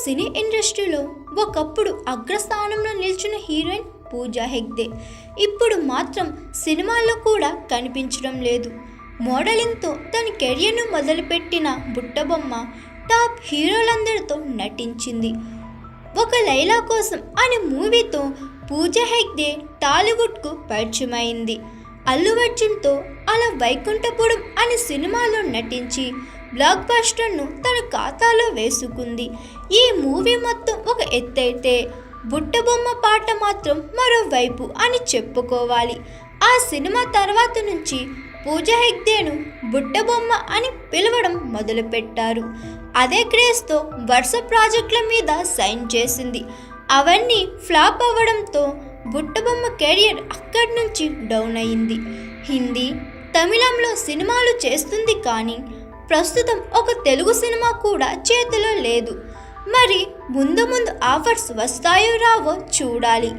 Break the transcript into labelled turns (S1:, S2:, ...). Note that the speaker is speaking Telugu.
S1: సినీ ఇండస్ట్రీలో ఒకప్పుడు అగ్రస్థానంలో నిలిచిన హీరోయిన్ పూజా హెగ్డే ఇప్పుడు మాత్రం సినిమాల్లో కూడా కనిపించడం లేదు. మోడలింగ్తో తన కెరియర్ను మొదలుపెట్టిన బుట్టబొమ్మ టాప్ హీరోలందరితో నటించింది. ఒక లైలా కోసం అనే మూవీతో పూజా హెగ్డే టాలీవుడ్కు పరిచయమైంది. అల్లు అర్జున్తో అలా వైకుంఠపురం అనే సినిమాలో నటించి బ్లాక్ బస్టర్ను తన ఖాతాలో వేసుకుంది. ఈ మూవీ మొత్తం ఒక ఎత్తైతే బుట్టబొమ్మ పాట మాత్రం మరోవైపు అని చెప్పుకోవాలి. ఆ సినిమా తర్వాత నుంచి పూజా హెగ్డేను బుట్టబొమ్మ అని పిలవడం మొదలుపెట్టారు. అదే క్రేజ్తో వరుస ప్రాజెక్టుల మీద సైన్ చేసింది. అవన్నీ ఫ్లాప్ అవ్వడంతో బుట్టబొమ్మ కెరియర్ అక్కడి నుంచి డౌన్ అయింది. హిందీ, తమిళంలో సినిమాలు చేస్తుంది కానీ ప్రస్తుతం ఒక తెలుగు సినిమా కూడా చేతిలో లేదు. మరి ముందు ముందు ఆఫర్స్ వస్తాయో రావో చూడాలి.